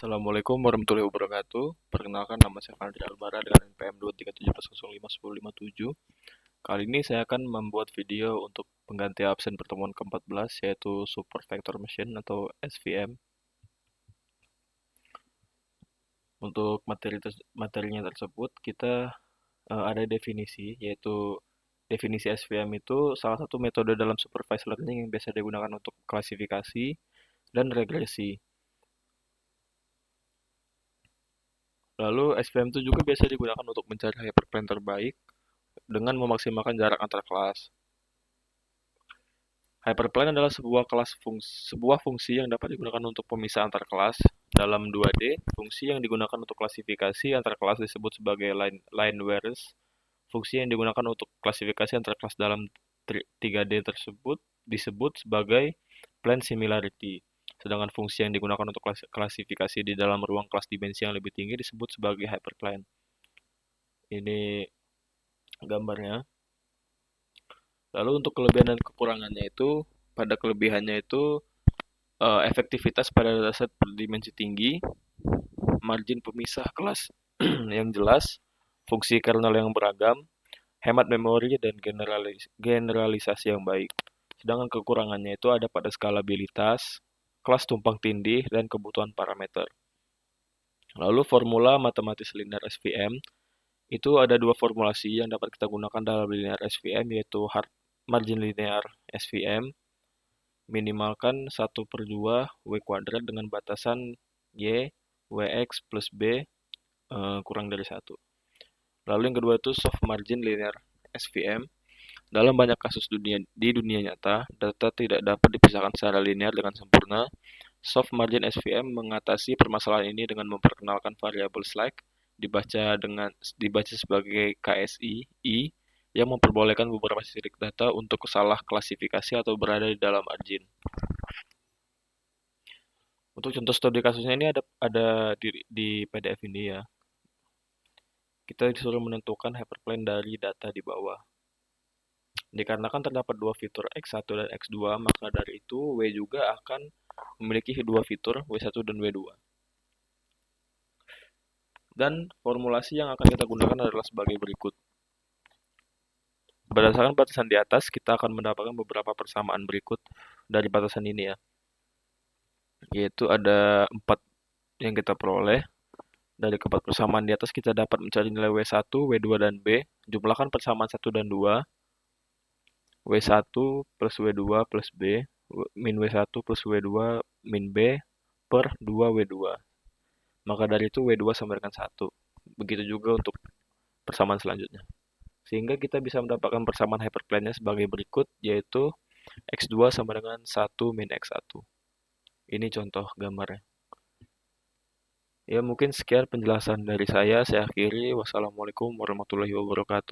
Assalamualaikum warahmatullahi wabarakatuh. Perkenalkan, nama saya Fadri Albara dengan NPM 23740051057. Kali ini saya akan membuat video untuk pengganti absen pertemuan ke-14, yaitu Super Vector Machine atau SVM. Untuk materinya tersebut, kita ada definisi, yaitu definisi SVM itu salah satu metode dalam supervised learning yang biasa digunakan untuk klasifikasi dan regresi. Lalu SVM itu juga biasa digunakan untuk mencari hyperplane terbaik dengan memaksimalkan jarak antar kelas. Hyperplane adalah sebuah fungsi yang dapat digunakan untuk pemisah antar kelas. Dalam 2D, fungsi yang digunakan untuk klasifikasi antar kelas disebut sebagai line wares. Fungsi yang digunakan untuk klasifikasi antar kelas dalam 3D tersebut disebut sebagai plane similarity. Sedangkan fungsi yang digunakan untuk klasifikasi di dalam ruang kelas dimensi yang lebih tinggi disebut sebagai hyperplane. Ini gambarnya. Lalu untuk kelebihan dan kekurangannya itu, pada kelebihannya itu efektivitas pada dataset berdimensi tinggi, margin pemisah kelas yang jelas, fungsi kernel yang beragam, hemat memori dan generalisasi yang baik. Sedangkan kekurangannya itu ada pada skalabilitas, kelas tumpang tindih, dan kebutuhan parameter. Lalu formula matematis linear SVM itu ada dua formulasi yang dapat kita gunakan dalam linear SVM, yaitu margin linear SVM minimalkan 1/2 W kuadrat dengan batasan Y, Wx plus B kurang dari 1. Lalu yang kedua itu soft margin linear SVM. Dalam banyak kasus di dunia nyata, data tidak dapat dipisahkan secara linear dengan sempurna. Soft margin SVM mengatasi permasalahan ini dengan memperkenalkan variabel slack dibaca sebagai KSI I yang memperbolehkan beberapa titik data untuk salah klasifikasi atau berada di dalam margin. Untuk contoh studi kasusnya ini ada di PDF ini ya. Kita disuruh menentukan hyperplane dari data di bawah. Dikarenakan terdapat dua fitur X1 dan X2, maka dari itu W juga akan memiliki dua fitur W1 dan W2. Dan formulasi yang akan kita gunakan adalah sebagai berikut. Berdasarkan batasan di atas, kita akan mendapatkan beberapa persamaan berikut dari batasan ini ya. Yaitu ada 4 yang kita peroleh. Dari keempat persamaan di atas kita dapat mencari nilai W1, W2, dan B. Jumlahkan persamaan 1 dan 2. W1 plus W2 plus B min W1 plus W2 min B per 2 W2. Maka dari itu W2 sama dengan 1. Begitu juga untuk persamaan selanjutnya. Sehingga kita bisa mendapatkan persamaan hyperplane-nya sebagai berikut, yaitu X2 sama dengan 1 min X1. Ini contoh gambarnya. Ya, mungkin sekian penjelasan dari saya. Saya akhiri. Wassalamualaikum warahmatullahi wabarakatuh.